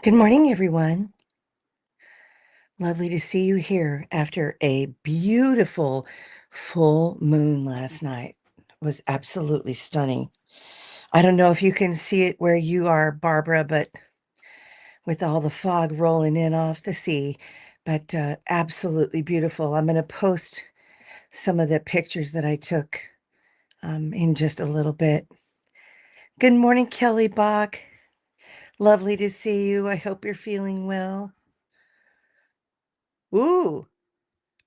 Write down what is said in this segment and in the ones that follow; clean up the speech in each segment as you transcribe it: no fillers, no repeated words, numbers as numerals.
Good morning, everyone. Lovely to see you here after a beautiful full moon last night. It was absolutely stunning. I don't know if you can see it where you are, Barbara, but with all the fog rolling in off the sea, but absolutely beautiful. I'm going to post some of the pictures that I took in just a little bit. Good morning, Kelly Bach. Lovely to see you. I hope you're feeling well. Ooh,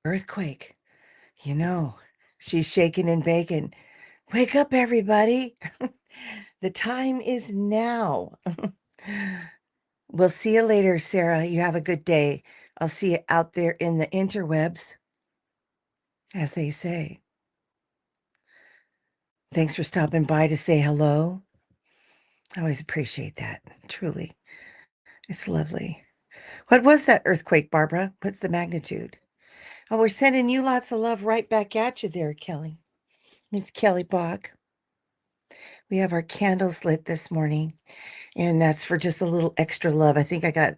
earthquake. You know, she's shaking and baking. Wake up, everybody. The time is now. We'll see you later, Sarah. You have a good day. I'll see you out there in the interwebs, as they say. Thanks for stopping by to say hello. I always appreciate that. Truly. It's lovely. What was that earthquake, Barbara? What's the magnitude? Oh, we're sending you lots of love right back at you there, Kelly. Miss Kelly Bach. We have our candles lit this morning. And that's for just a little extra love. I think I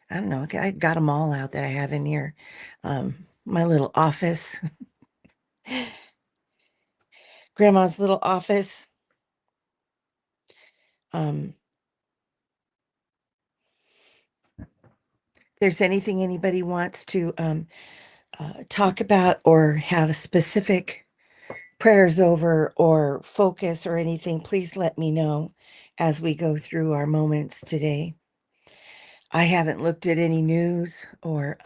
don't know, I got them all out that I have in here. My little office, grandma's little office. Um, if there's anything anybody wants to talk about or have specific prayers over or focus or anything, please let me know as we go through our moments today. I haven't looked at any news or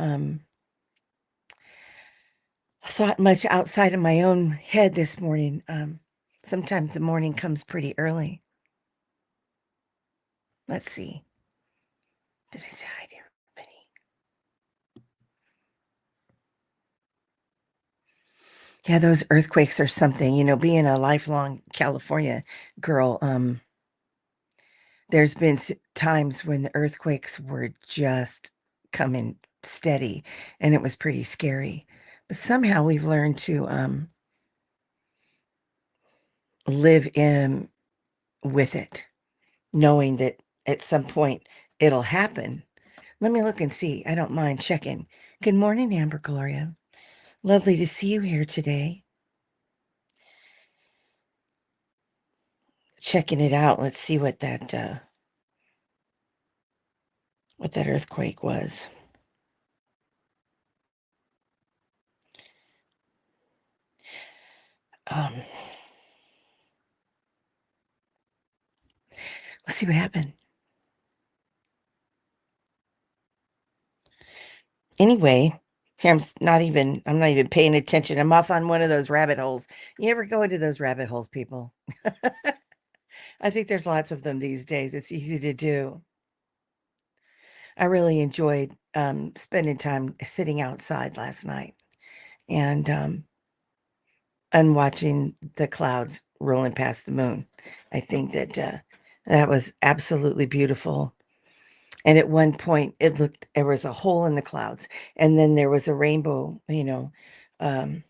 thought much outside of my own head this morning. Sometimes the morning comes pretty early. Let's see. Did I say hi to everybody? Yeah, those earthquakes are something, being a lifelong California girl, there's been times when the earthquakes were just coming steady and it was pretty scary. But somehow we've learned to live in with it, knowing that at some point it'll happen. Let me look and see. I don't mind checking. Good morning, Amber Gloria. Lovely to see you here today. Checking it out. Let's see what that earthquake was. Um, let's see what happened. Anyway, here I'm not even paying attention. I'm off on one of those rabbit holes. You ever go into those rabbit holes, people? I think there's lots of them these days. It's easy to do. I really enjoyed spending time sitting outside last night and watching the clouds rolling past the moon. I think that that was absolutely beautiful. And at one point, there was a hole in the clouds, and then there was a rainbow, um,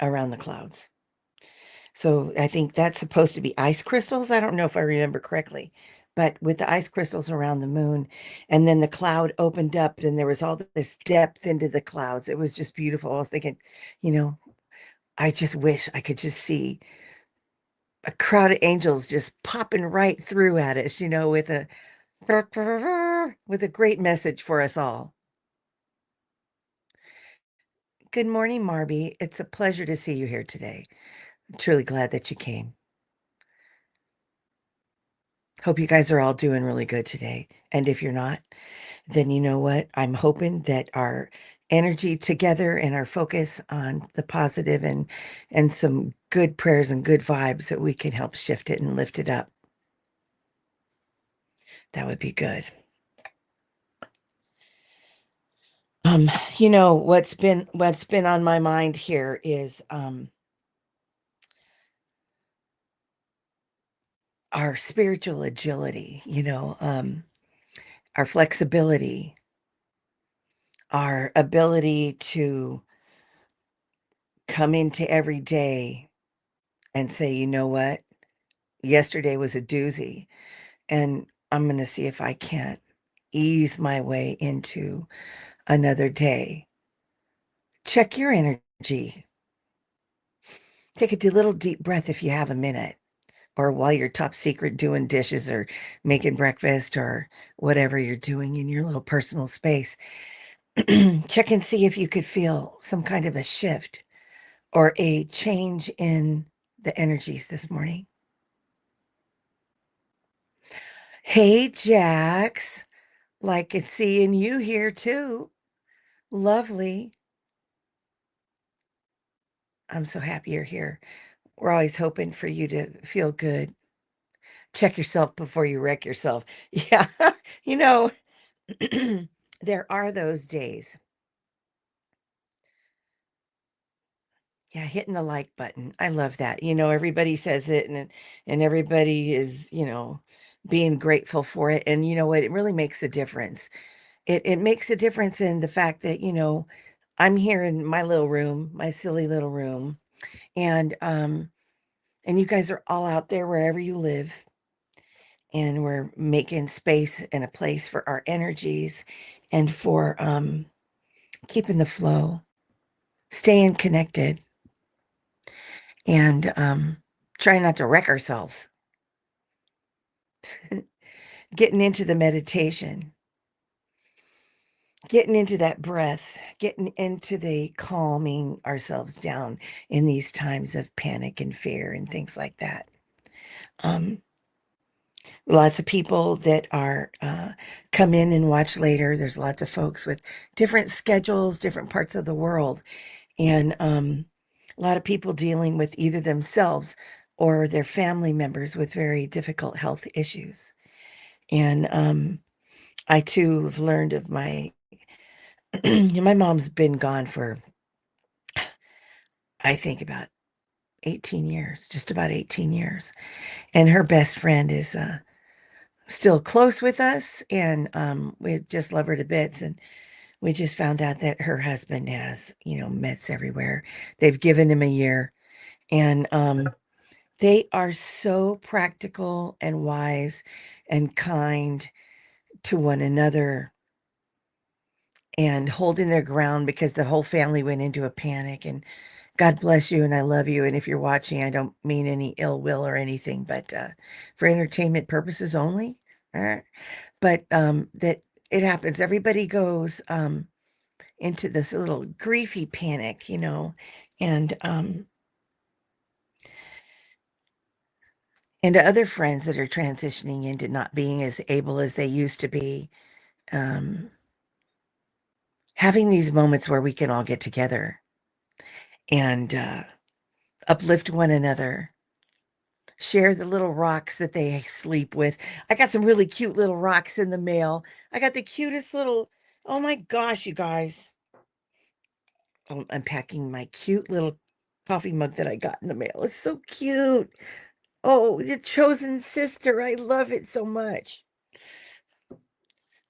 around the clouds. So I think that's supposed to be ice crystals. I don't know if I remember correctly, but with the ice crystals around the moon, and then the cloud opened up, and there was all this depth into the clouds. It was just beautiful. I was thinking, you know, I just wish I could just see a crowd of angels just popping right through at us, with a great message for us all. Good morning, Marby. It's a pleasure to see you here today. I'm truly glad that you came. Hope you guys are all doing really good today. And if you're not, then you know what? I'm hoping that our energy together and our focus on the positive and some good prayers and good vibes that we can help shift it and lift it up. That would be good. Um, what's been on my mind here is our spiritual agility, our flexibility, our ability to come into every day and say, you know what, yesterday was a doozy, and I'm going to see if I can't. ease my way into another day. Check your energy. Take a little deep breath if you have a minute, or while you're top secret doing dishes or making breakfast or whatever you're doing in your little personal space. Check and see if you could feel some kind of a shift or a change in the energies this morning. Hey, Jax, like it's seeing you here too. Lovely. I'm so happy you're here. We're always hoping for you to feel good. Check yourself before you wreck yourself. Yeah, you know, there are those days. Yeah, hitting the like button. I love that. Everybody says it and everybody is, being grateful for it. And you know what? It really makes a difference. It makes a difference in the fact that, I'm here in my little room, my silly little room, and you guys are all out there wherever you live, and we're making space and a place for our energies and for keeping the flow, staying connected, and trying not to wreck ourselves. Getting into the meditation, getting into that breath, getting into the calming ourselves down in these times of panic and fear and things like that. Um, Lots of people that are come in and watch later. There's lots of folks with different schedules, different parts of the world, and a lot of people dealing with either themselves or their family members with very difficult health issues. And I too have learned of my mom's been gone for, I think, about 18 years, just about 18 years. And her best friend is still close with us. And we just love her to bits. And we just found out that her husband has, meds everywhere. They've given him a year. And they are so practical and wise and kind to one another and holding their ground because the whole family went into a panic. And God bless you and I love you. And if you're watching, I don't mean any ill will or anything, but for entertainment purposes only. But that it happens. Everybody goes into this little griefy panic, and and to other friends that are transitioning into not being as able as they used to be, um, having these moments where we can all get together and uplift one another, share the little rocks that they sleep with. I got some really cute little rocks in the mail. I got the cutest little, oh my gosh, you guys. I'm unpacking my cute little coffee mug that I got in the mail. It's so cute. Oh, your chosen sister. I love it so much.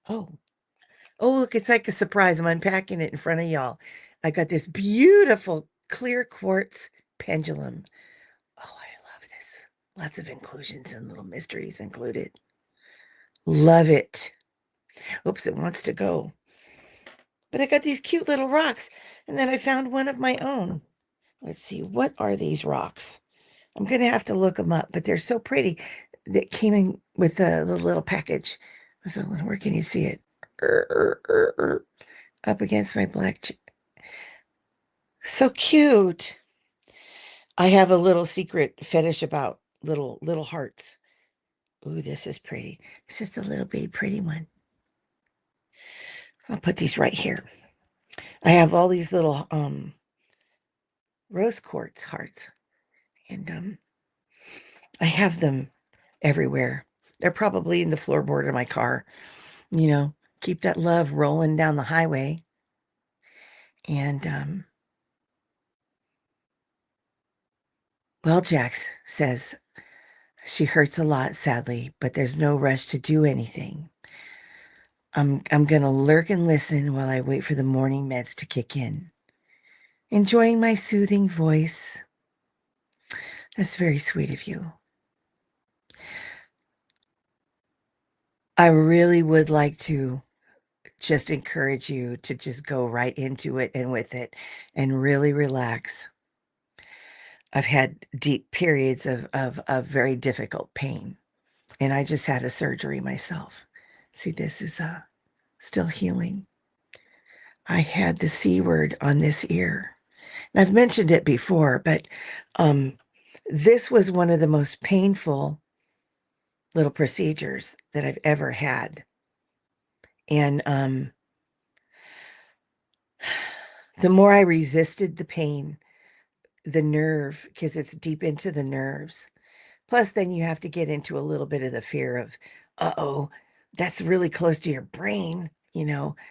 Oh, oh, look, it's like a surprise. I'm unpacking it in front of y'all. I got this beautiful clear quartz pendulum. Oh, I love this. Lots of inclusions and little mysteries included. Love it. Oops, it wants to go. But I got these cute little rocks, and then I found one of my own. Let's see, what are these rocks? I'm going to have to look them up, but they're so pretty. That came in with the little package. So where can you see it? Up against my black. So cute. I have a little secret fetish about little hearts. Ooh, this is pretty. This is the little bitty pretty one. I'll put these right here. I have all these little rose quartz hearts, and I have them everywhere. They're probably in the floorboard of my car. Keep that love rolling down the highway. And well, Jax says she hurts a lot, sadly, but there's no rush to do anything. I'm gonna lurk and listen while I wait for the morning meds to kick in. Enjoying my soothing voice. That's very sweet of you. I really would like to just encourage you to just go right into it and with it and really relax. I've had deep periods of very difficult pain, and I just had a surgery myself. See, this is still healing. I had the C word on this ear. And I've mentioned it before, but um, this was one of the most painful little procedures that I've ever had. And the more I resisted the pain, the nerve, because it's deep into the nerves. Plus, then you have to get into a little bit of the fear of, uh-oh, that's really close to your brain.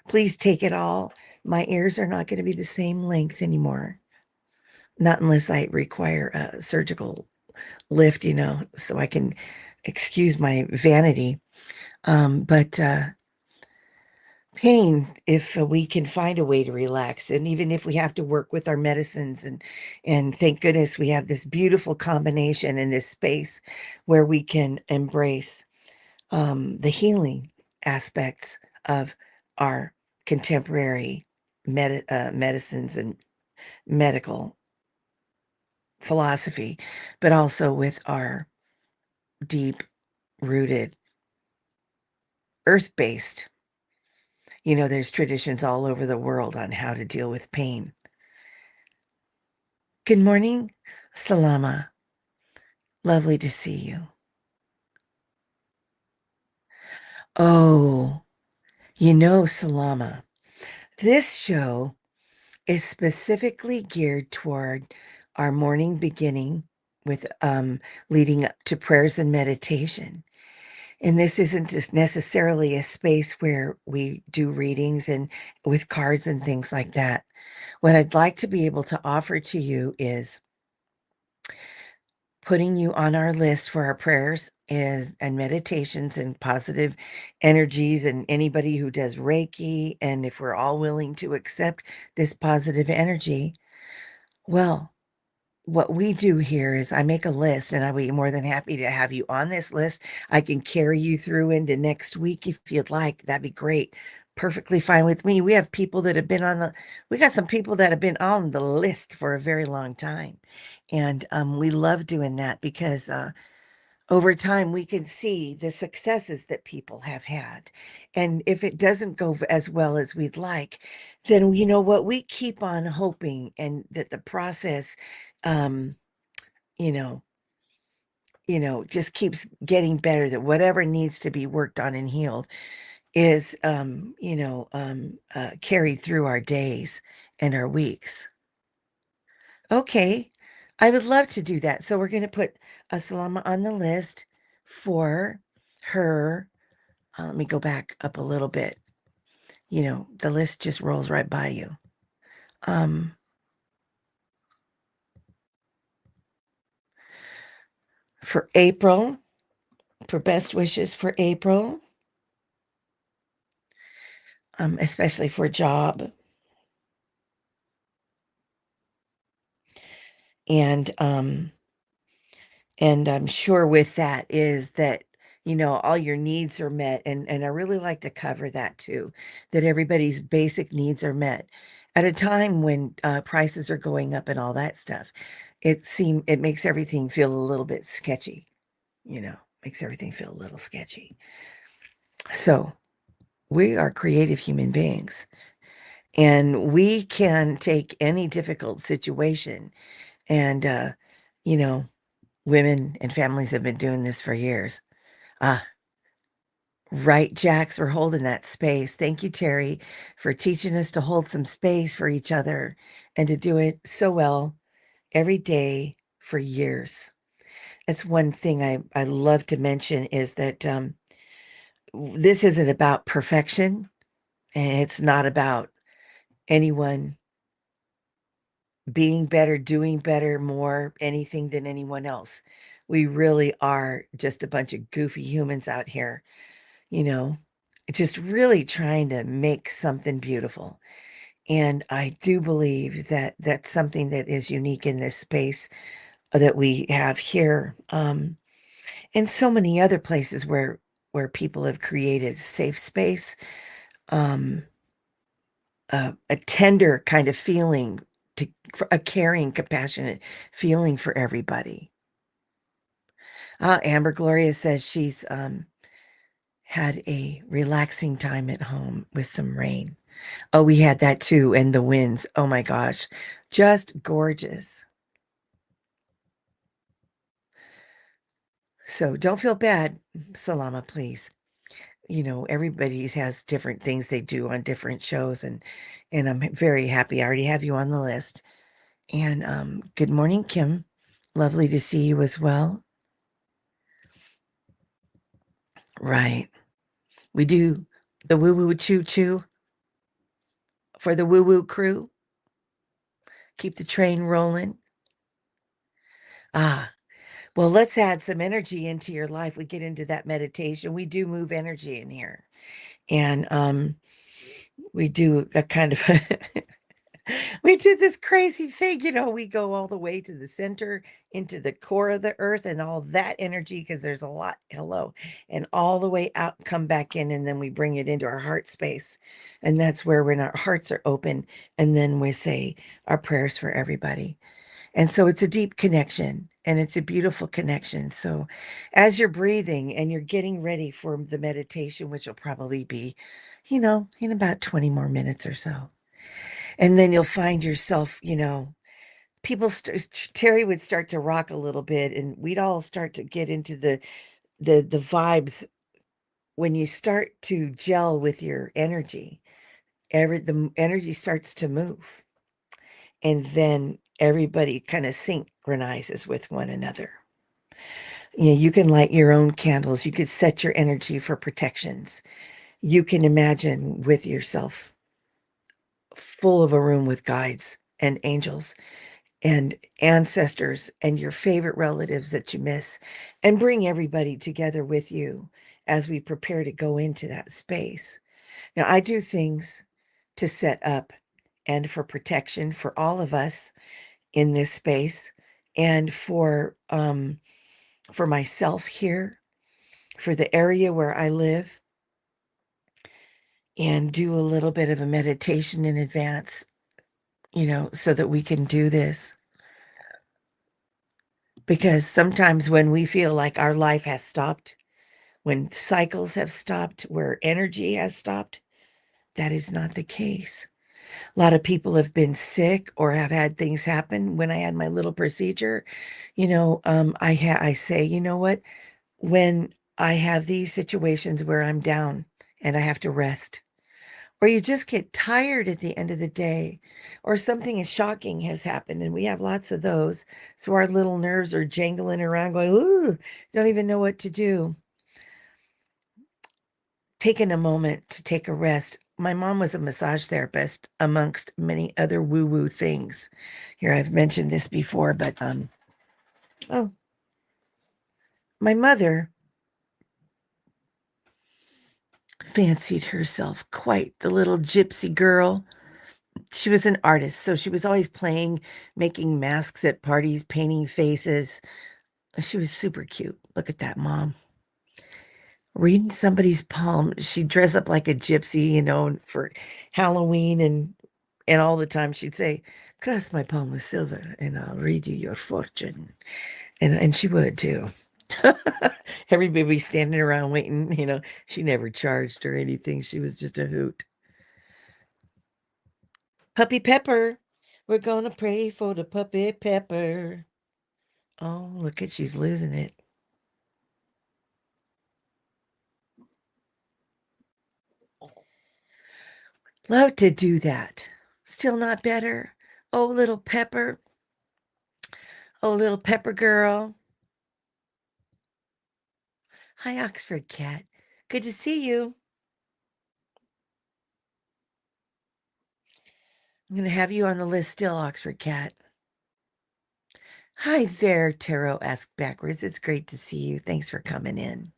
Please take it all. My ears are not going to be the same length anymore. Not unless I require a surgical lift, so I can excuse my vanity. But pain, if we can find a way to relax, and even if we have to work with our medicines, and thank goodness we have this beautiful combination in this space where we can embrace the healing aspects of our contemporary medicines and medical philosophy, but also with our deep rooted earth-based. There's traditions all over the world on how to deal with pain. Good morning, Salama. Lovely to see you. Oh, Salama, this show is specifically geared toward our morning beginning with leading up to prayers and meditation. And this isn't just necessarily a space where we do readings and with cards and things like that. What I'd like to be able to offer to you is putting you on our list for our prayers and meditations and positive energies, and anybody who does Reiki, and if we're all willing to accept this positive energy. Well, what we do here is I make a list, and I'll be more than happy to have you on this list. I can carry you through into next week if you'd like. That'd be great. Perfectly fine with me. We have people that have been we got some people that have been on the list for a very long time. And we love doing that because over time we can see the successes that people have had. And if it doesn't go as well as we'd like, then you know what? We keep on hoping and that the process, um, you know, just keeps getting better, that whatever needs to be worked on and healed is, carried through our days and our weeks. Okay, I would love to do that. So we're going to put Salama on the list for her. Let me go back up a little bit. The list just rolls right by you. For April, for best wishes for April, especially for a job. And I'm sure with that is that, all your needs are met. And I really like to cover that too, that everybody's basic needs are met at a time when prices are going up and all that stuff. It makes everything feel a little bit sketchy, makes everything feel a little sketchy. So we are creative human beings, and we can take any difficult situation. And, you know, women and families have been doing this for years. Ah, right, Jax, we're holding that space. Thank you, Terry, for teaching us to hold some space for each other and to do it so well every day for years. That's one thing I love to mention is that this isn't about perfection, and it's not about anyone being better, doing better, more, anything than anyone else. We really are just a bunch of goofy humans out here, you know, just really trying to make something beautiful. And I do believe that that's something that is unique in this space that we have here, and so many other places where where people have created safe space, um, a tender kind of feeling to for a caring, compassionate feeling for everybody. Amber Gloria says she's had a relaxing time at home with some rain. Oh, we had that too, and the winds. Oh my gosh, just gorgeous. So don't feel bad, Salama, please. You know, everybody has different things they do on different shows, and I'm very happy. I already have you on the list. And good morning, Kim. Lovely to see you as well. Right. We do the woo woo choo choo for the woo woo crew. Keep the train rolling. Ah, well, let's add some energy into your life. We get into that meditation. We do move energy in here. And we do a kind of we do this crazy thing, you know, we go all the way to the center into the core of the earth and all that energy because there's a lot, hello, and all the way out, come back in, and then we bring it into our heart space. And that's where when our hearts are open, and then we say our prayers for everybody. And so it's a deep connection and it's a beautiful connection. So as you're breathing and you're getting ready for the meditation, which will probably be, you know, in about 20 more minutes or so. And then you'll find yourself, you know, Terry would start to rock a little bit and we'd all start to get into the vibes when you start to gel with your energy. The energy starts to move and then everybody kind of synchronizes with one another. You know, you can light your own candles. You could set your energy for protections. You can imagine with yourself full of a room with guides and angels and ancestors and your favorite relatives that you miss, and bring everybody together with you as we prepare to go into that space. Now, I do things to set up and for protection for all of us in this space and for myself here, for the area where I live, and do a little bit of a meditation in advance, you know, so that we can do this. Because sometimes when we feel like our life has stopped, when cycles have stopped, where energy has stopped, that is not the case. A lot of people have been sick or have had things happen. When I had my little procedure, you know, I say, you know what? When I have these situations where I'm down and I have to rest, or you just get tired at the end of the day, or something as shocking has happened, and we have lots of those. So our little nerves are jangling around, going, ooh, don't even know what to do. Taking a moment to take a rest. My mom was a massage therapist, amongst many other woo-woo things. Here, I've mentioned this before, but oh, my mother fancied herself quite the little gypsy girl. She was an artist, so she was always playing, making masks at parties, painting faces. She was super cute. Look at that, Mom. Reading somebody's palm. She'd dress up like a gypsy, you know, for Halloween and all the time she'd say, cross my palm with silver and I'll read you your fortune. And she would too. Everybody be standing around waiting, you know. She never charged or anything. She was just a hoot. Puppy Pepper. We're gonna pray for the puppy Pepper. Oh, look at she's losing it. Love to do that. Still not better. Oh, little Pepper. Oh, little Pepper girl. Hi, Oxford Cat. Good to see you. I'm going to have you on the list still, Oxford Cat. Hi there, Tarot Ask Backwards. It's great to see you. Thanks for coming in.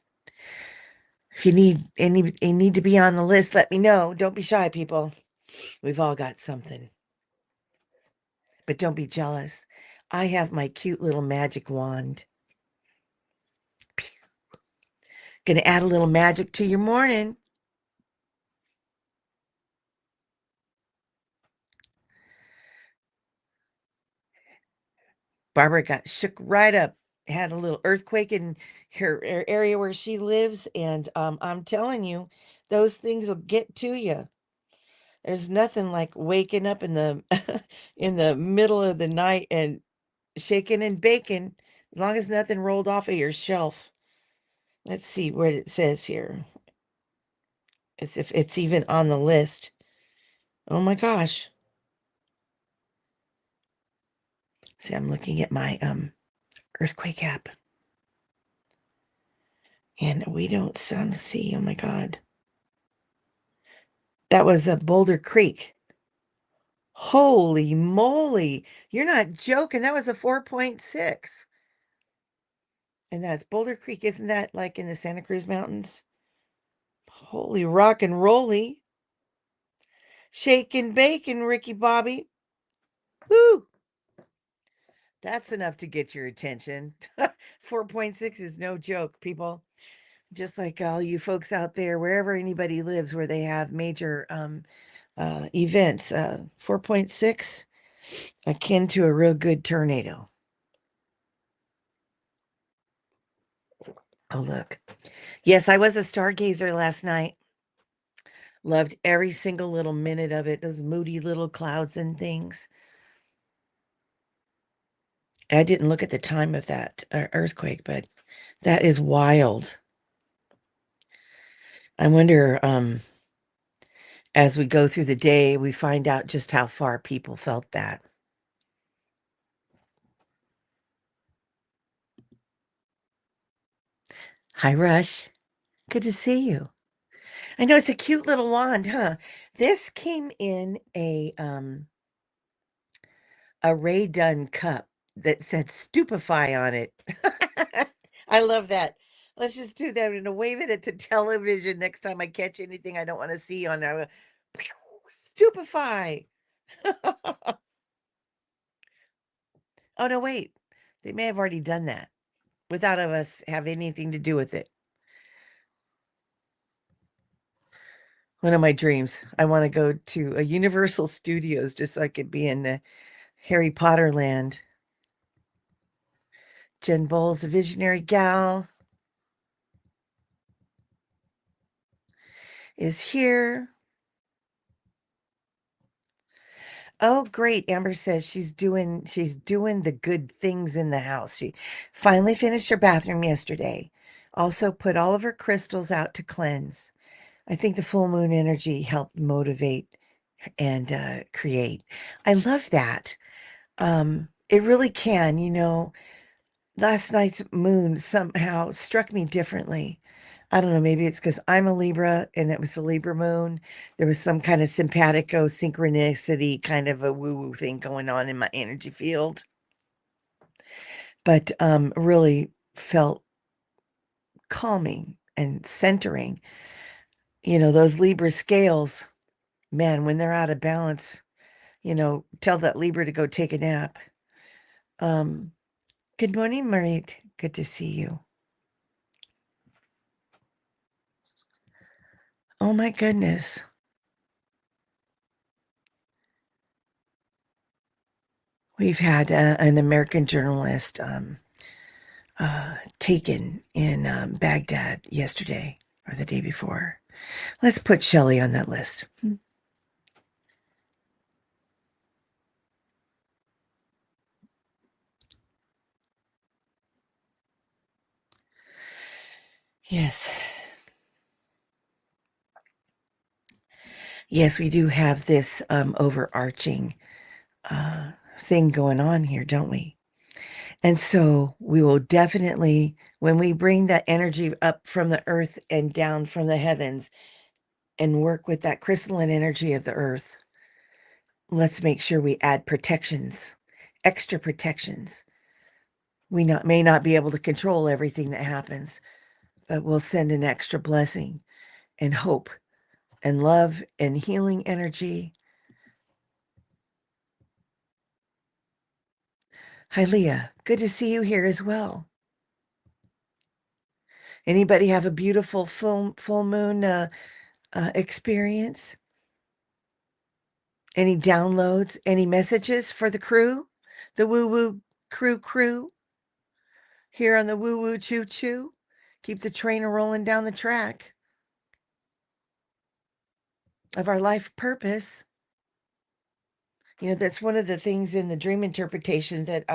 If you need to be on the list, let me know. Don't be shy, people. We've all got something. But don't be jealous. I have my cute little magic wand. Gonna add a little magic to your morning. Barbara got shook right up, had a little earthquake in her area where she lives, and I'm telling you, those things will get to you. There's nothing like waking up in the in the middle of the night and shaking and baking, as long as nothing rolled off of your shelf. Let's see what it says here. As if it's even on the list. Oh my gosh. See, I'm looking at my earthquake app, and we don't sound see. Oh my God. That was a Boulder Creek. Holy moly. You're not joking. That was a 4.6. And that's Boulder Creek. Isn't that like in the Santa Cruz Mountains? Holy rock and rolly. Shake and bacon, Ricky Bobby. Woo! That's enough to get your attention. 4.6 is no joke, people. Just like all you folks out there, wherever anybody lives where they have major events, 4.6, akin to a real good tornado. Oh, look. Yes, I was a stargazer last night. Loved every single little minute of it, those moody little clouds and things. I didn't look at the time of that earthquake, but that is wild. I wonder, as we go through the day, we find out just how far people felt that. Hi, Rush. Good to see you. I know it's a cute little wand, huh? This came in a Ray Dunn cup that said stupefy on it. I love that. Let's just do that. I'm gonna wave it at the television next time I catch anything I don't want to see on there. Stupefy. Oh no, wait. They may have already done that without of us have anything to do with it. One of my dreams. I want to go to a Universal Studios just so I could be in the Harry Potter land. Jen Bowles, a visionary gal, is here. Oh, great. Amber says she's doing the good things in the house. She finally finished her bathroom yesterday. Also put all of her crystals out to cleanse. I think the full moon energy helped motivate and create. I love that. It really can, last night's moon somehow struck me differently. I don't know, maybe it's because I'm a Libra and it was a Libra moon. There was some kind of simpatico synchronicity, kind of a woo-woo thing going on in my energy field. But really felt calming and centering. Those Libra scales, man, when they're out of balance, tell that Libra to go take a nap. Um, Good morning, Marit. Good to see you. Oh my goodness. We've had an American journalist taken in Baghdad yesterday or the day before. Let's put Shelley on that list. Yes. Yes, we do have this overarching thing going on here, don't we? And so we will definitely, when we bring that energy up from the earth and down from the heavens and work with that crystalline energy of the earth, let's make sure we add protections, extra protections. We may not be able to control everything that happens, but we'll send an extra blessing and hope and love and healing energy. Hi, Leah. Good to see you here as well. Anybody have a beautiful full moon experience? Any downloads? Any messages for the crew? The woo woo crew here on the woo woo choo choo. Keep the train rolling down the track of our life purpose. You know, that's one of the things in the dream interpretation that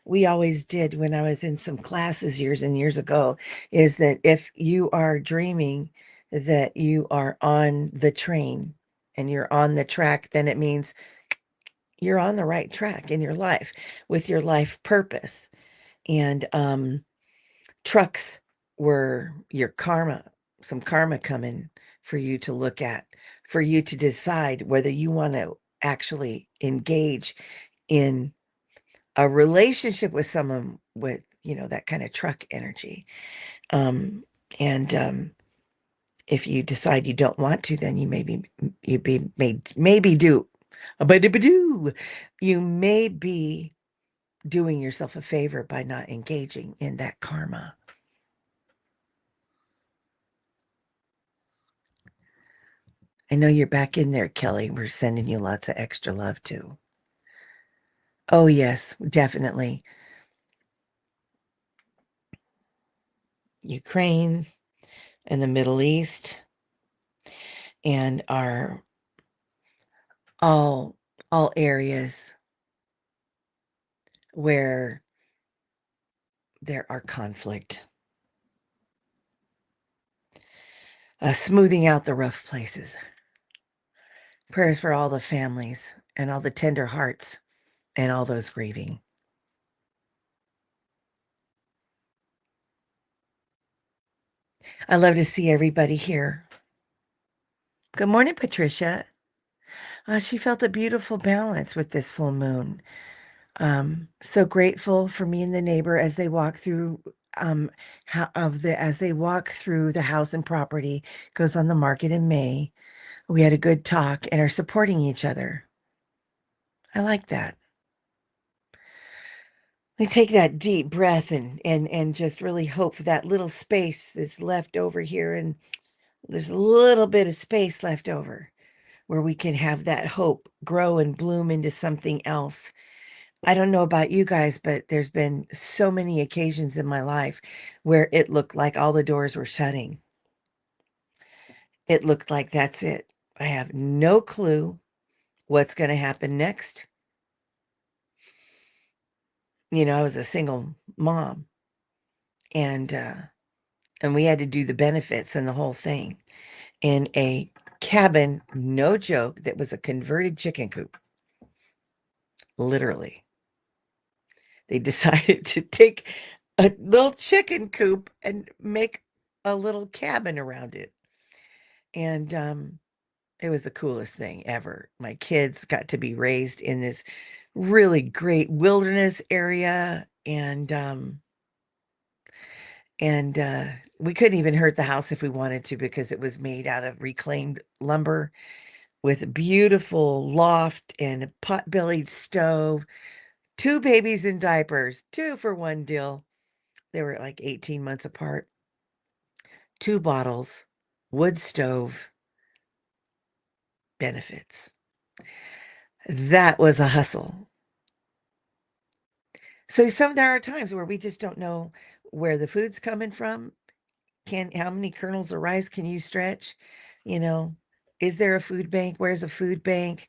we always did when I was in some classes years and years ago, is that if you are dreaming that you are on the train and you're on the track, then it means you're on the right track in your life with your life purpose. And trucks were your karma, some karma coming for you to look at, for you to decide whether you want to actually engage in a relationship with someone with, you know, that kind of truck energy. And if you decide you don't want to, then you maybe do, you may be doing yourself a favor by not engaging in that karma. I know you're back in there, Kelly. We're sending you lots of extra love too. Oh, yes, definitely. Ukraine and the Middle East and are all areas where there are conflict, smoothing out the rough places. Prayers for all the families and all the tender hearts and all those grieving. I love to see everybody here. Good morning, Patricia. She felt a beautiful balance with this full moon. So grateful for me and the neighbor as they walk through as they walk through the house and property goes on the market in May. We had a good talk and are supporting each other. I like that. We take that deep breath and just really hope for that little space is left over here, and there's a little bit of space left over where we can have that hope grow and bloom into something else. I don't know about you guys, but there's been so many occasions in my life where it looked like all the doors were shutting. It looked like that's it. I have no clue what's going to happen next. You know, I was a single mom, and we had to do the benefits and the whole thing in a cabin, no joke, that was a converted chicken coop. Literally. They decided to take a little chicken coop and make a little cabin around it. And it was the coolest thing ever. My kids got to be raised in this really great wilderness area, and we couldn't even hurt the house if we wanted to, because it was made out of reclaimed lumber with a beautiful loft and a pot-bellied stove, 2 babies in diapers, 2 for 1 deal. They were like 18 months apart. 2 bottles, wood stove, benefits. That was a hustle. So there are times where we just don't know where the food's coming from. How many kernels of rice can you stretch? You know, is there a food bank? Where's a food bank?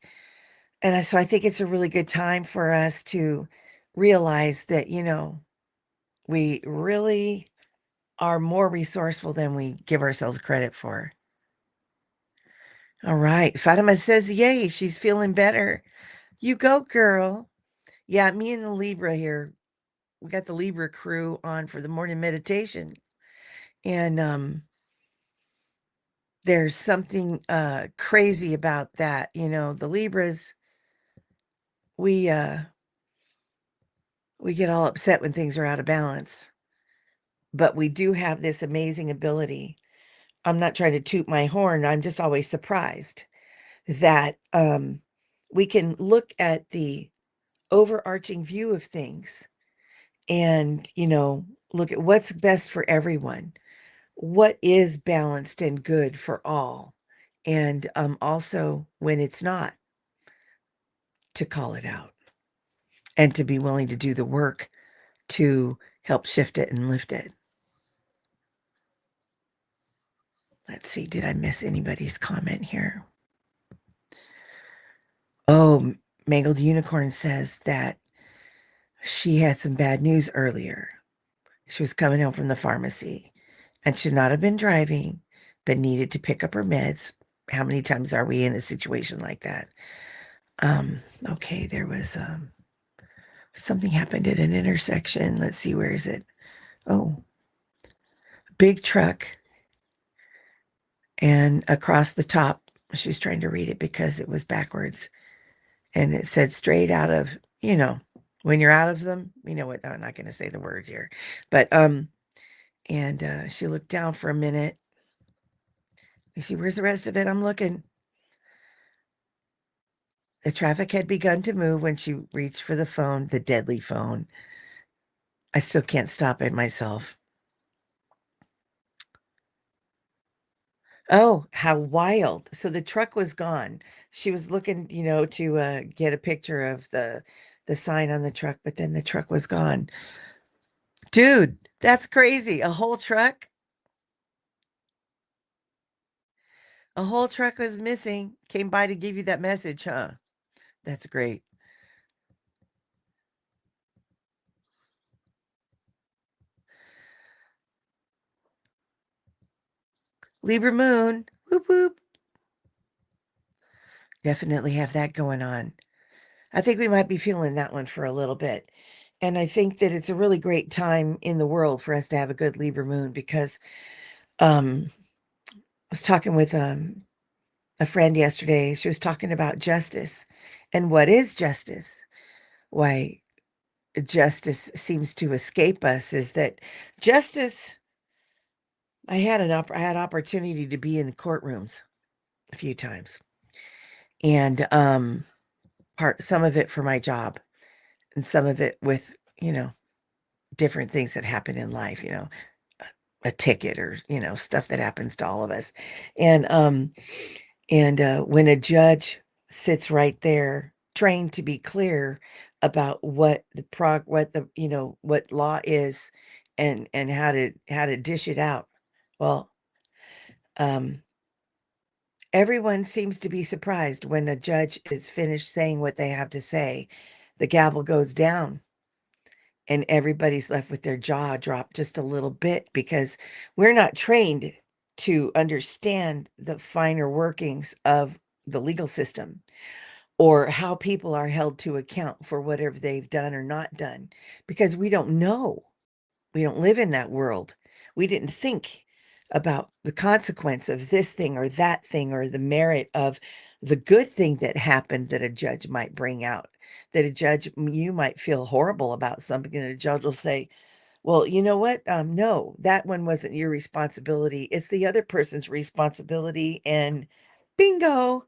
And so I think it's a really good time for us to realize that, you know, we really are more resourceful than we give ourselves credit for. All right. Fatima says, yay, she's feeling better. You go, girl. Yeah, me and the Libra here. We got the Libra crew on for the morning meditation. And there's something crazy about that. You know, the Libras, we get all upset when things are out of balance. But we do have this amazing ability. I'm not trying to toot my horn. I'm just always surprised that we can look at the overarching view of things and, you know, look at what's best for everyone. what is balanced and good for all. And also when it's not, to call it out and to be willing to do the work to help shift it and lift it. Let's see, did I miss anybody's comment here? Oh, Mangled Unicorn says that she had some bad news earlier. She was coming home from the pharmacy and should not have been driving, but needed to pick up her meds. How many times are we in a situation like that? Okay, there was something happened at an intersection. Let's see, where is it? Oh, big truck, and across the top, she was trying to read it because it was backwards, and it said straight out of, when you're out of them, you know what, I'm not going to say the word here, but and she looked down for a minute. You see, where's the rest of it? I'm looking. The traffic had begun to move when she reached for the phone, the deadly phone. I still can't stop it myself. Oh, how wild. So the truck was gone. She was looking, to get a picture of the sign on the truck, but then the truck was gone. Dude, that's crazy. A whole truck? A whole truck was missing. Came by to give you that message, huh? That's great. Libra moon. Whoop whoop. Definitely have that going on. I think we might be feeling that one for a little bit. And I think that it's a really great time in the world for us to have a good Libra moon because I was talking with a friend yesterday. She was talking about justice. And what is justice? Why justice seems to escape us is that justice, I had opportunity to be in the courtrooms a few times. And some of it for my job and some of it with, different things that happen in life, a ticket or, stuff that happens to all of us. And when a judge sits right there, trained to be clear about what law is and how to dish it out. Well, um, everyone seems to be surprised when a judge is finished saying what they have to say. The gavel goes down and everybody's left with their jaw dropped just a little bit because we're not trained to understand the finer workings of the legal system or how people are held to account for whatever they've done or not done because we don't know. We don't live in that world. We didn't think about the consequence of this thing or that thing or the merit of the good thing that happened that a judge might bring out. That a judge, you might feel horrible about something, and a judge will say, well, you know what? No, that one wasn't your responsibility. It's the other person's responsibility. And bingo,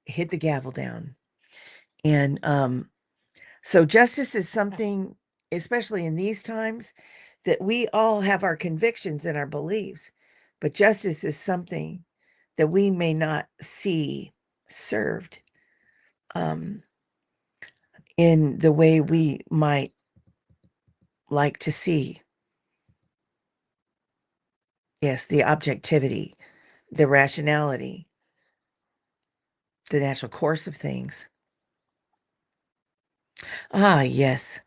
hit the gavel down. And so justice is something, especially in these times, that we all have our convictions and our beliefs, but justice is something that we may not see served um, in the way we might like to see. Yes, the objectivity, the rationality, the natural course of things. Ah, yes.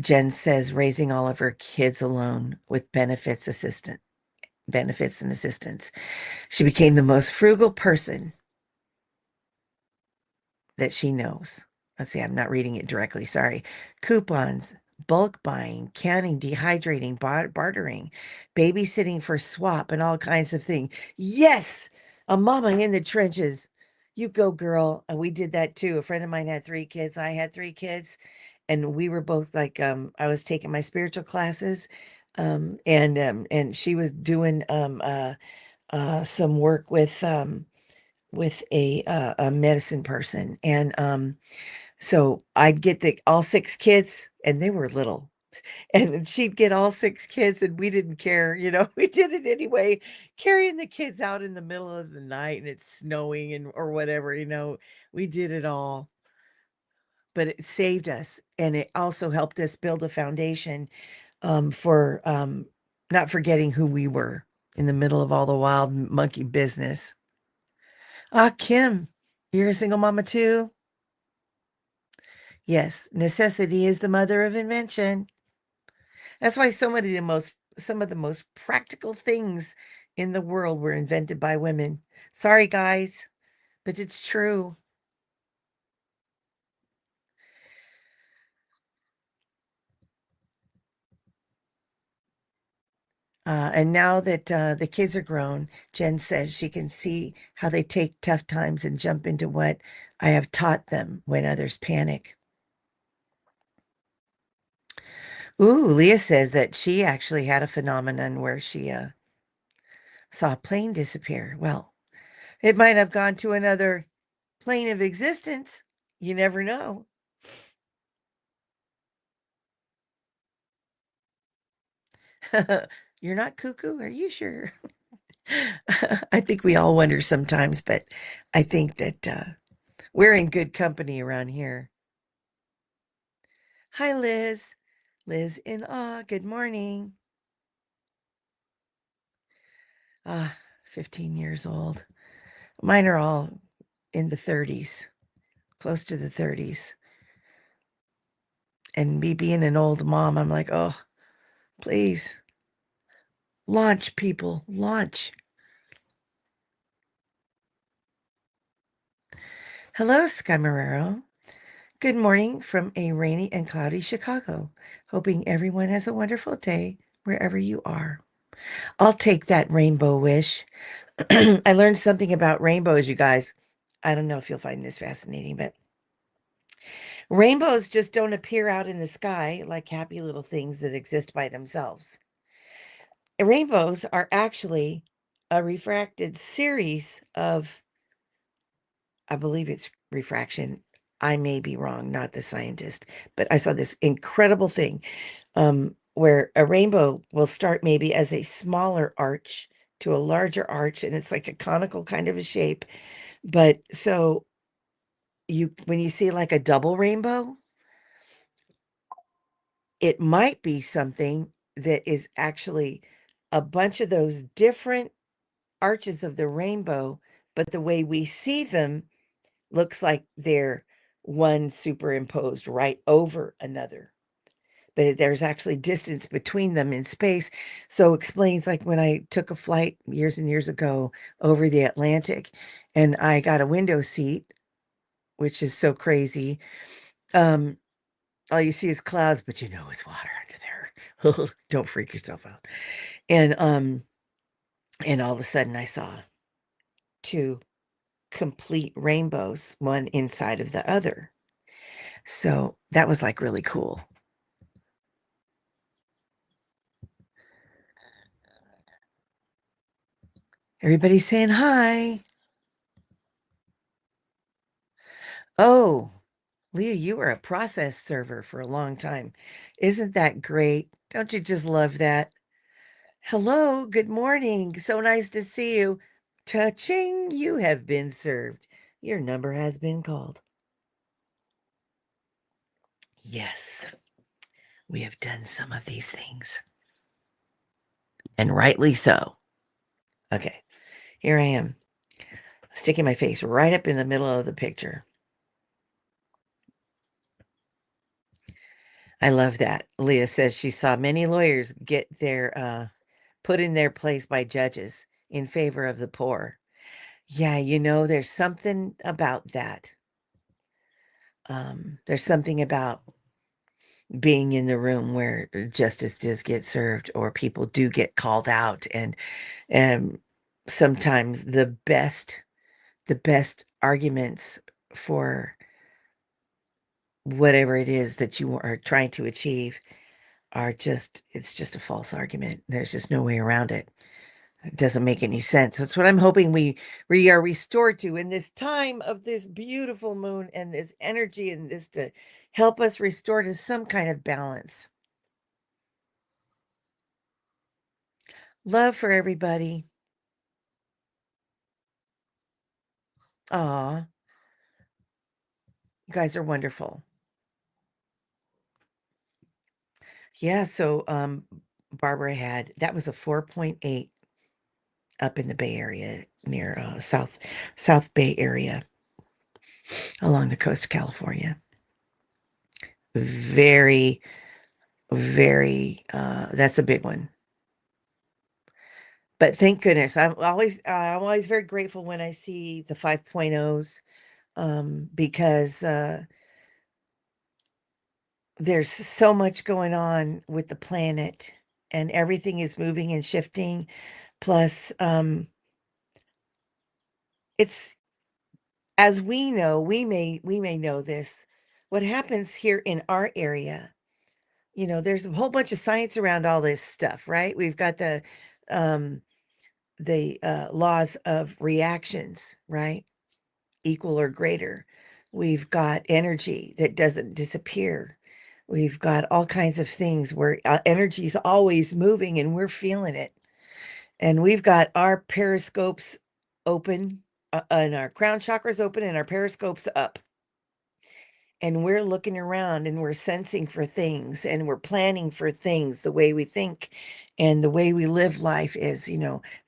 Jen says raising all of her kids alone with benefits and assistance. She became the most frugal person that she knows. Let's see, I'm not reading it directly. Sorry. Coupons, bulk buying, canning, dehydrating, bartering, babysitting for swap, and all kinds of things. Yes, a mama in the trenches. You go, girl. And we did that too. A friend of mine had 3 kids. I had 3 kids. And we were both like, I was taking my spiritual classes. And she was doing some work with a medicine person. And so I'd get all 6 kids, and they were little. And she'd get all 6 kids, and we didn't care, we did it anyway, carrying the kids out in the middle of the night, and it's snowing and or whatever, we did it all. But it saved us, and it also helped us build a foundation, for, not forgetting who we were in the middle of all the wild monkey business. Ah, Kim, you're a single mama too? Yes, necessity is the mother of invention. That's why some of the most practical things in the world were invented by women. Sorry, guys, but it's true. And now that the kids are grown, Jen says she can see how they take tough times and jump into what I have taught them when others panic. Ooh, Leah says that she actually had a phenomenon where she saw a plane disappear. Well, it might have gone to another plane of existence. You never know. You're not cuckoo? Are you sure? I think we all wonder sometimes, but I think that we're in good company around here. Hi, Liz. Liz in awe. Good morning. 15 years old. Mine are all in the 30s, close to the 30s. And me being an old mom, I'm like, oh, please launch, people, launch. Hello, Scamarero. Good morning from a rainy and cloudy Chicago. Hoping everyone has a wonderful day wherever you are. I'll take that rainbow wish. I learned something about rainbows, you guys. I don't know if you'll find this fascinating, but rainbows just don't appear out in the sky like happy little things that exist by themselves. Rainbows are actually a refracted series of, I believe it's refraction. I may be wrong, not the scientist, but I saw this incredible thing where a rainbow will start maybe as a smaller arch to a larger arch, and it's like a conical kind of a shape. But so when you see like a double rainbow, it might be something that is actually a bunch of those different arches of the rainbow, but the way we see them looks like they're one superimposed right over another. But there's actually distance between them in space. So explains like when I took a flight years and years ago over the Atlantic and I got a window seat, which is so crazy. Um, all you see is clouds, but it's water under there. Don't freak yourself out. And all of a sudden I saw two complete rainbows, one inside of the other. So that was like really cool. Everybody's saying hi. Oh, Leah, you were a process server for a long time. Isn't that great? Don't you just love that? Hello, good morning. So nice to see you. Touching, you have been served. Your number has been called. Yes, we have done some of these things, and rightly so. Okay, here I am, sticking my face right up in the middle of the picture. I love that. Leah says she saw many lawyers get their put in their place by judges in favor of the poor. Yeah, there's something about that. There's something about being in the room where justice does get served or people do get called out, and sometimes the best arguments for whatever it is that you are trying to achieve it's just a false argument. There's just no way around it. It doesn't make any sense. That's what I'm hoping we are restored to in this time of this beautiful moon and this energy and this to help us restore to some kind of balance. Love for everybody. Aw, you guys are wonderful. Yeah, so Barbara had that was a 4.8 up in the Bay Area near South Bay area along the coast of California. Very, very that's a big one. But thank goodness. I'm always very grateful when I see the 5.0s because there's so much going on with the planet and everything is moving and shifting. Plus, it's as we know, we may know this. What happens here in our area, there's a whole bunch of science around all this stuff, right? We've got um the laws of reactions, right? Equal or greater. We've got energy that doesn't disappear. We've got all kinds of things where energy is always moving and we're feeling it. And we've got our periscopes open and our crown chakras open and our periscopes up. And we're looking around and we're sensing for things and we're planning for things the way we think and the way we live life is,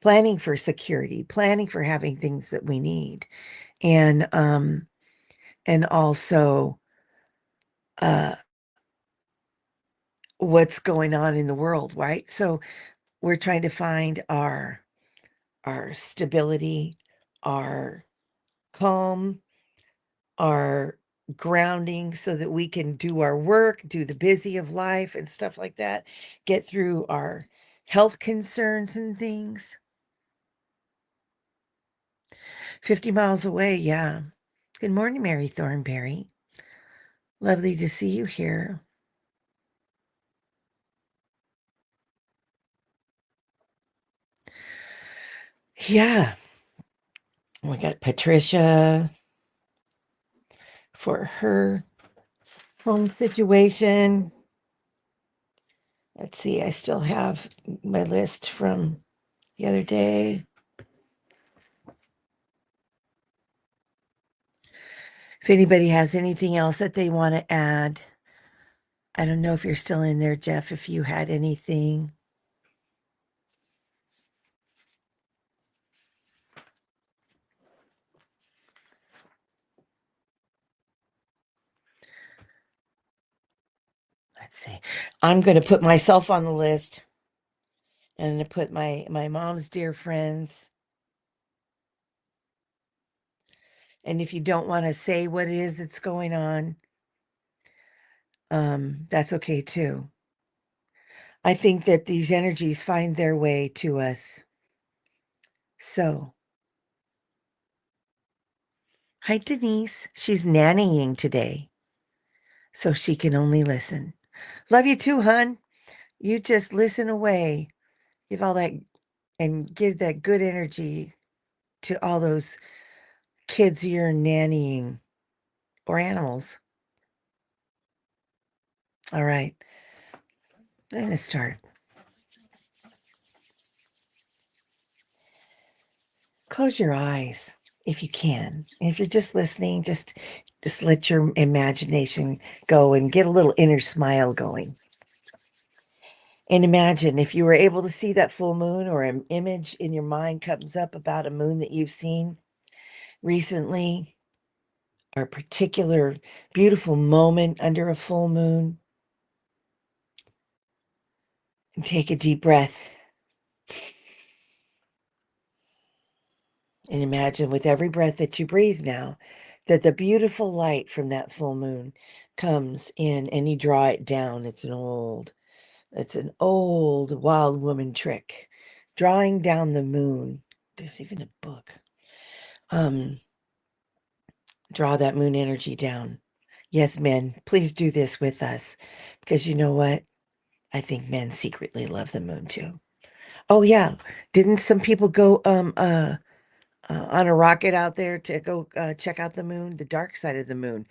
planning for security, planning for having things that we need. And also uh what's going on in the world, right? So we're trying to find our stability, our calm, our grounding so that we can do our work, do the busy of life and stuff like that, get through our health concerns and things. 50 miles away, yeah. Good morning, Mary Thornberry. Lovely to see you here. Yeah, we got Patricia for her home situation. Let's see, I still have my list from the other day. If anybody has anything else that they want to add, I don't know if you're still in there, Jeff, if you had anything. Let's see. I'm going to put myself on the list and to put my mom's dear friends. And if you don't want to say what it is that's going on, that's okay too. I think that these energies find their way to us. So, hi, Denise. She's nannying today, so she can only listen. Love you too, hun. You just listen away. Give all that and give that good energy to all those kids you're nannying or animals. All right, I'm going to start. Close your eyes if you can. If you're just listening, just let your imagination go and get a little inner smile going. And imagine if you were able to see that full moon or an image in your mind comes up about a moon that you've seen recently or a particular beautiful moment under a full moon. And take a deep breath and imagine with every breath that you breathe now that the beautiful light from that full moon comes in and you draw it down. It's an old wild woman trick. Drawing down the moon. There's even a book. Um, Draw that moon energy down. Yes, men, please do this with us because you know what? I think men secretly love the moon too. Oh yeah, didn't some people go on a rocket out there to go check out the moon, the dark side of the moon?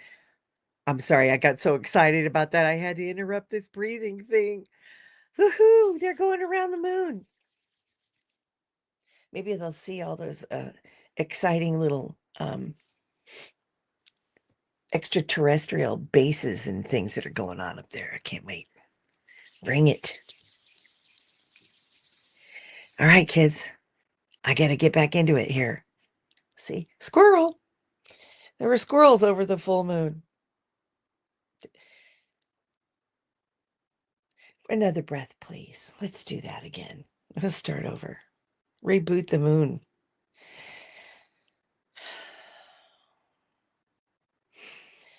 I'm sorry, I got so excited about that I had to interrupt this breathing thing. Woohoo! They're going around the moon. Maybe they'll see all those exciting little extraterrestrial bases and things that are going on up there. I can't wait. Bring it. All right, kids. I got to get back into it here. See, squirrel. There were squirrels over the full moon. Another breath, please. Let's do that again. Let's start over. Reboot the moon.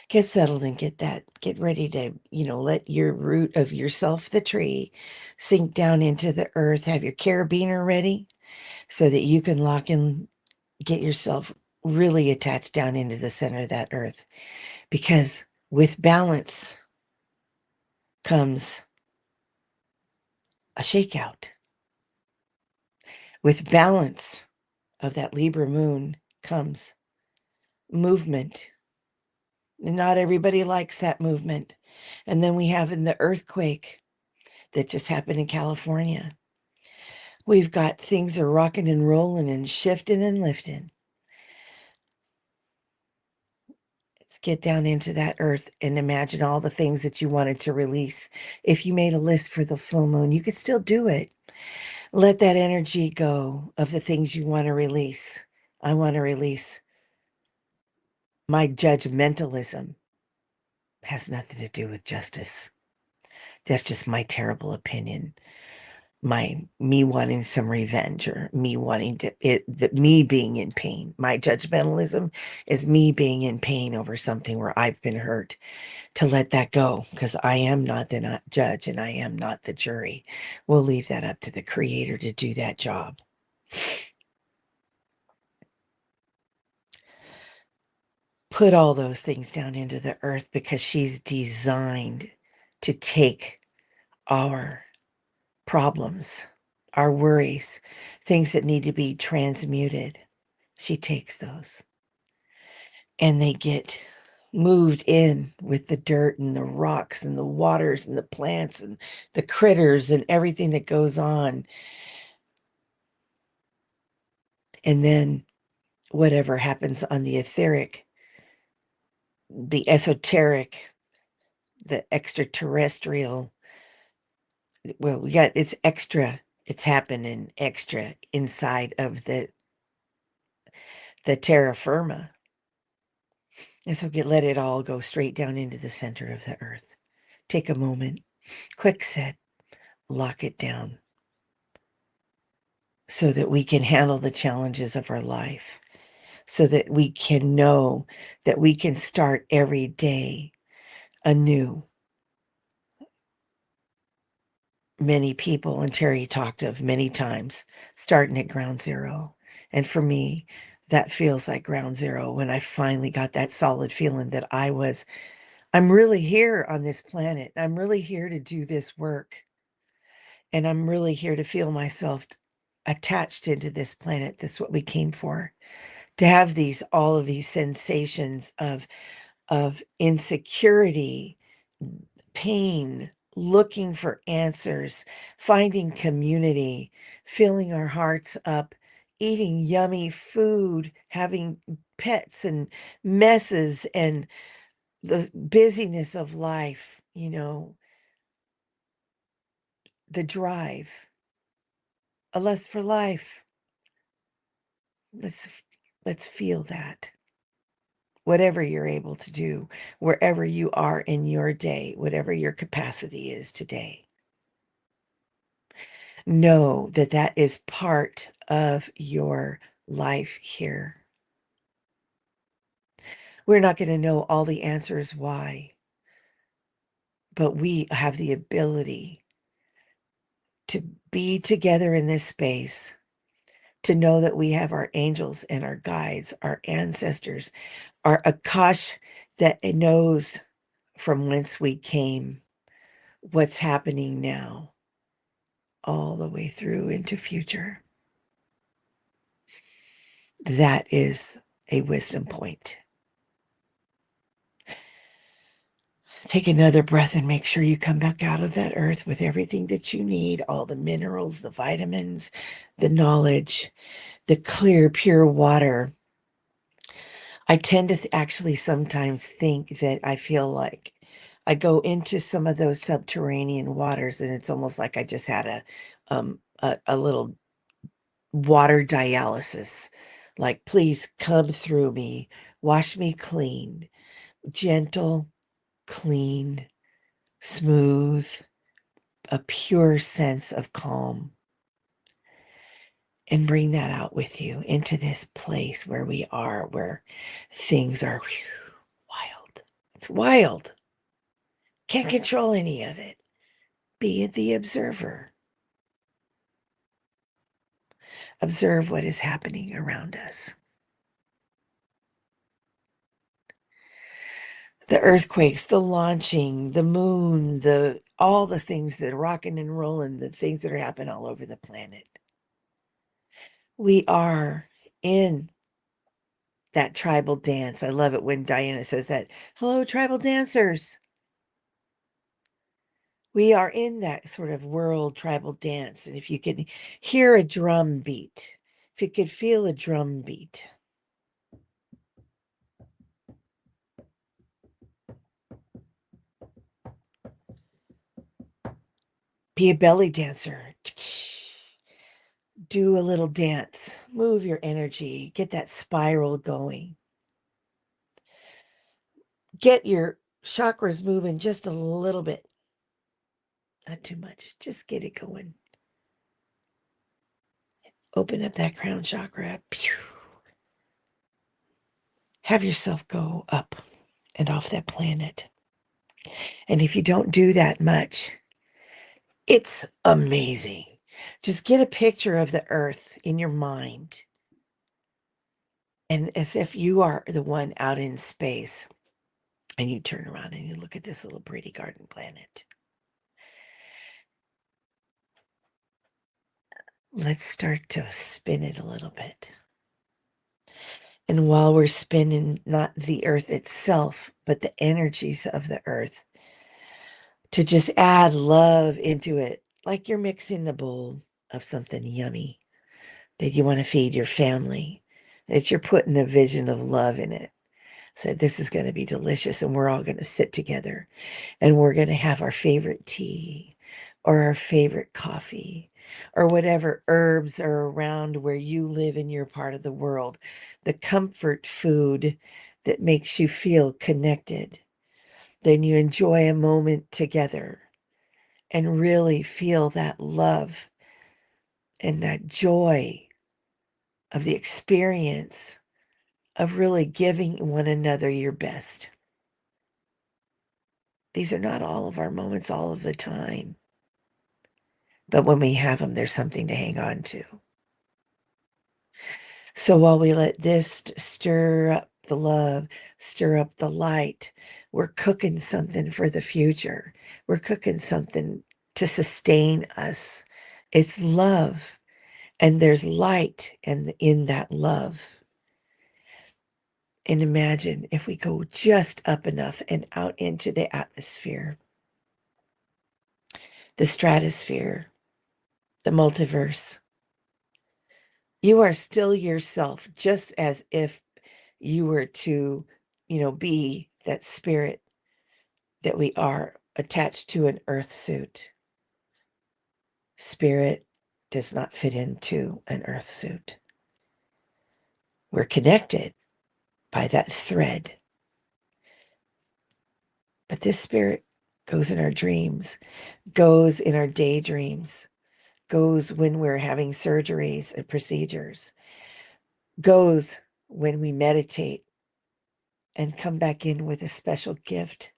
Get settled and get ready to, let your root of yourself, the tree, sink down into the earth. Have your carabiner ready so that you can lock in, get yourself really attached down into the center of that earth. Because with balance comes a shakeout. With balance of that Libra moon comes movement. And not everybody likes that movement. And then we have in the earthquake that just happened in California. We've got things are rocking and rolling and shifting and lifting. Let's get down into that earth and imagine all the things that you wanted to release. If you made a list for the full moon, you could still do it. Let that energy go of the things you want to release. I want to release my judgmentalism. Has nothing to do with justice. That's just my terrible opinion. Me wanting some revenge, or me wanting me being in pain. My judgmentalism is me being in pain over something where I've been hurt. To let that go, because I am not the not judge and I am not the jury. We'll leave that up to the creator to do that job. Put all those things down into the earth, because she's designed to take our problems, our worries, things that need to be transmuted. She takes those and they get moved in with the dirt and the rocks and the waters and the plants and the critters and everything that goes on. And then whatever happens on the etheric, the esoteric, the extraterrestrial, well, we got it's extra, it's happening extra inside of the terra firma. And so let it all go straight down into the center of the earth. Take a moment, quick set, lock it down so that we can handle the challenges of our life, so that we can know that we can start every day anew. Many people, and Terry talked of many times, starting at ground zero. And for me, that feels like ground zero when I finally got that solid feeling that I'm really here on this planet. I'm really here to do this work. And I'm really here to feel myself attached into this planet. That's what we came for. To have all of these sensations of insecurity, pain, looking for answers, finding community, filling our hearts up, eating yummy food, having pets and messes and the busyness of life, the drive, a lust for life. Let's feel that. Whatever you're able to do, wherever you are in your day, whatever your capacity is today. Know that that is part of your life here. We're not going to know all the answers why, but we have the ability to be together in this space, to know that we have our angels and our guides, our ancestors, our Akash that knows from whence we came, what's happening now, all the way through into future. That is a wisdom point. Take another breath and make sure you come back out of that earth with everything that you need, all the minerals, the vitamins, the knowledge, the clear, pure water. I tend to actually sometimes think that I feel like I go into some of those subterranean waters and it's almost like I just had a little water dialysis. Like, please come through me, wash me clean, gentle, clean, smooth, a pure sense of calm. And bring that out with you into this place where we are, where things are wild. It's wild. Can't control any of it. Be the observer. Observe what is happening around us. The earthquakes, the launching, the moon, the all the things that are rocking and rolling, the things that are happening all over the planet. We are in that tribal dance. I love it when Diana says that. Hello, tribal dancers. We are in that sort of world tribal dance. And if you could hear a drum beat, if you could feel a drum beat, be a belly dancer. Do a little dance, move your energy, get that spiral going. Get your chakras moving just a little bit. Not too much, just get it going. Open up that crown chakra. Have yourself go up and off that planet. And if you don't do that much, it's amazing. Just get a picture of the earth in your mind. And as if you are the one out in space and you turn around and you look at this little pretty garden planet. Let's start to spin it a little bit. And while we're spinning, not the earth itself, but the energies of the earth, to just add love into it, like you're mixing a bowl of something yummy that you want to feed your family, that you're putting a vision of love in it. So this is going to be delicious, and we're all going to sit together and we're going to have our favorite tea or our favorite coffee or whatever herbs are around where you live in your part of the world, the comfort food that makes you feel connected. Then you enjoy a moment together and really feel that love and that joy of the experience of really giving one another your best. These are not all of our moments all of the time. But when we have them, there's something to hang on to. So while we let this stir up the love, stir up the light, we're cooking something for the future. We're cooking something to sustain us. It's love, and there's light in that love. And imagine if we go just up enough and out into the atmosphere, the stratosphere, the multiverse. You are still yourself, just as if you were to, be that spirit that we are attached to an earth suit. Spirit does not fit into an earth suit. We're connected by that thread. But this spirit goes in our dreams, goes in our daydreams, goes when we're having surgeries and procedures, goes when we meditate and come back in with a special gift,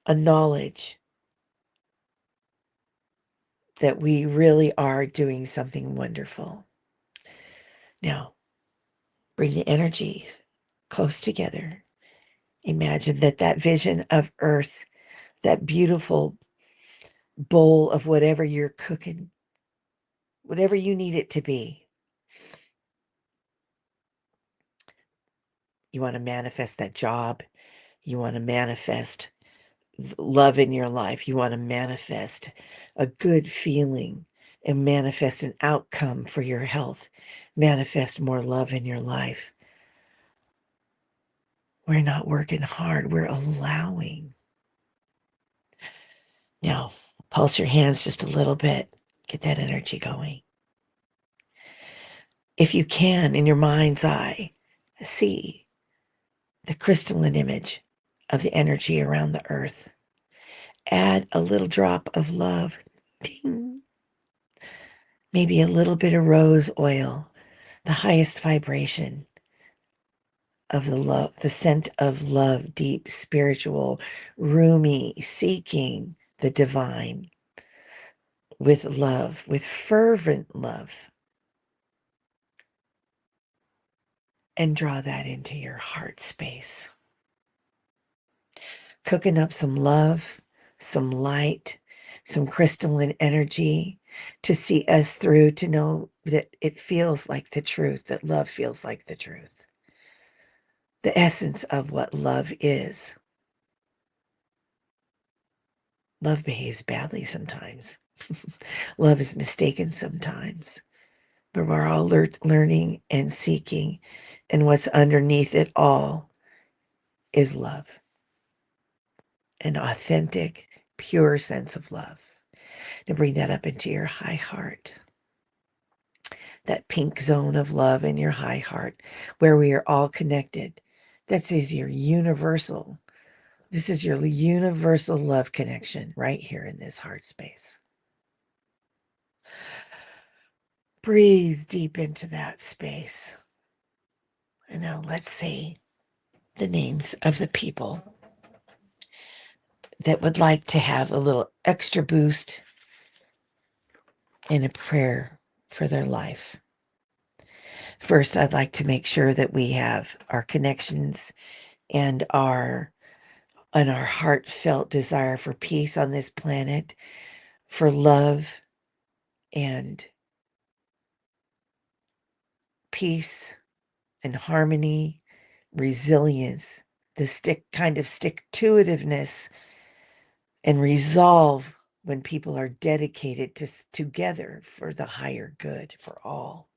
a knowledge that we really are doing something wonderful. Now, bring the energies close together. Imagine that vision of earth, that beautiful bowl of whatever you're cooking, whatever you need it to be. You want to manifest that job. You want to manifest love in your life. You want to manifest a good feeling and manifest an outcome for your health. Manifest more love in your life. We're not working hard. We're allowing. Now, pulse your hands just a little bit. Get that energy going. If you can, in your mind's eye, see the crystalline image of the energy around the earth. Add a little drop of love. Ding. Maybe a little bit of rose oil, the highest vibration of the love, the scent of love, deep, spiritual, roomy, seeking the divine with love, with fervent love. And draw that into your heart space. Cooking up some love, some light, some crystalline energy to see us through, to know that it feels like the truth, that love feels like the truth. The essence of what love is. Love behaves badly sometimes. Love is mistaken sometimes. But we're all learning and seeking. And what's underneath it all is love. An authentic, pure sense of love. To bring that up into your high heart. That pink zone of love in your high heart, where we are all connected. That is your universal. This is your universal love connection right here in this heart space. Breathe deep into that space. And now let's say the names of the people that would like to have a little extra boost in a prayer for their life. First, I'd like to make sure that we have our connections and our heartfelt desire for peace on this planet, for love and peace and harmony, resilience, the stick-to-itiveness and resolve when people are dedicated together for the higher good for all.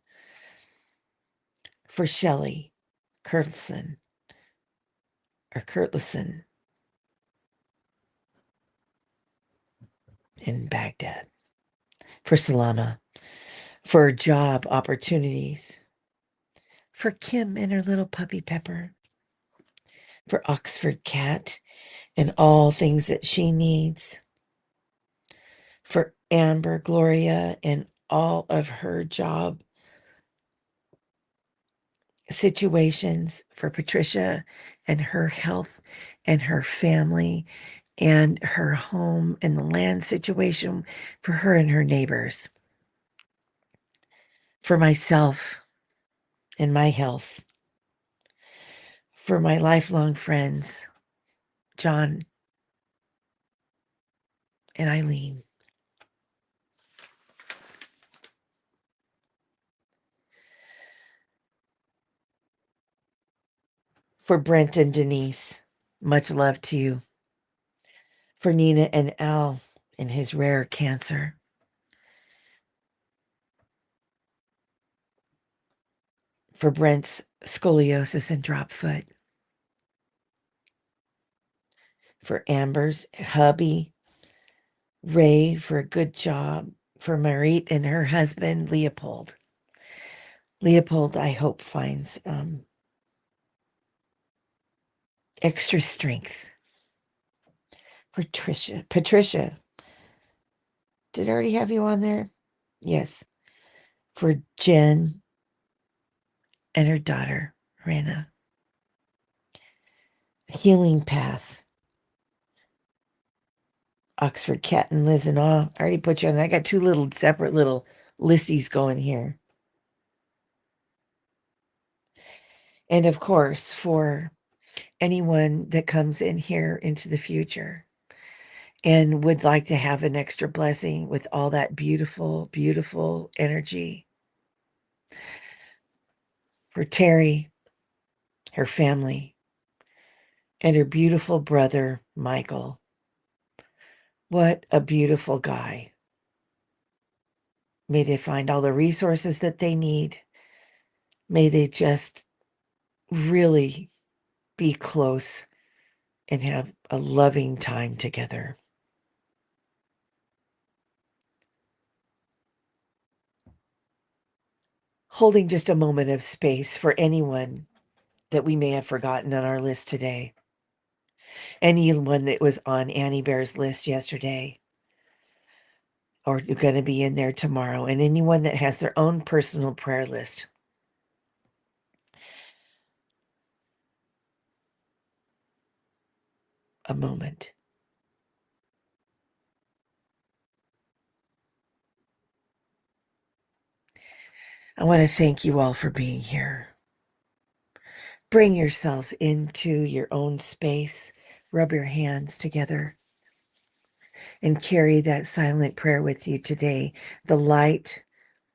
For Shelley Kurtlson in Baghdad. For Salama, for job opportunities. For Kim and her little puppy Pepper. For Oxford Cat and all things that she needs. For Amber Gloria and all of her job situations. For Patricia and her health and her family and her home and the land situation for her and her neighbors. For myself and my health. For my lifelong friends, John and Eileen. For Brent and Denise, much love to you. For Nina and Al and his rare cancer. For Brent's scoliosis and drop foot. For Amber's hubby, Ray, for a good job. For Marit and her husband, Leopold. Leopold, I hope, finds extra strength. For Patricia, did I already have you on there? Yes. For Jen and her daughter, Rana. Healing Path. Oxford Cat and Liz and all. I already put you on. I got two little separate little listies going here. And of course, for anyone that comes in here into the future and would like to have an extra blessing with all that beautiful, beautiful energy. For Terry, her family, and her beautiful brother, Michael. What a beautiful guy. May they find all the resources that they need. May they just really be close and have a loving time together. Holding just a moment of space for anyone that we may have forgotten on our list today. Anyone that was on Annie Bear's list yesterday or going to be in there tomorrow, and anyone that has their own personal prayer list. A moment. I want to thank you all for being here. Bring yourselves into your own space. Rub your hands together and carry that silent prayer with you today. The light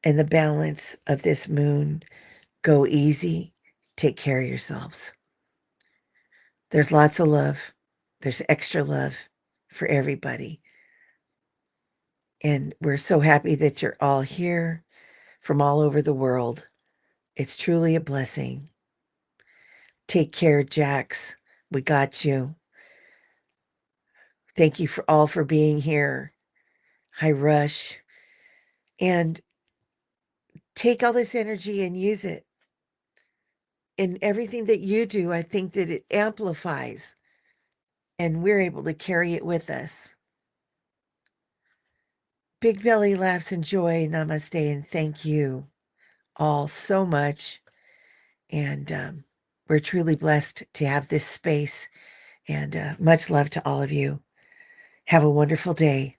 and the balance of this moon. Go easy. Take care of yourselves. There's lots of love. There's extra love for everybody. And we're so happy that you're all here from all over the world. It's truly a blessing. Take care, Jax. We got you. Thank you for all for being here. Hi, Rush. And take all this energy and use it. In everything that you do, I think that it amplifies and we're able to carry it with us. Big belly laughs and joy. Namaste. And thank you all so much. And we're truly blessed to have this space. And much love to all of you. Have a wonderful day.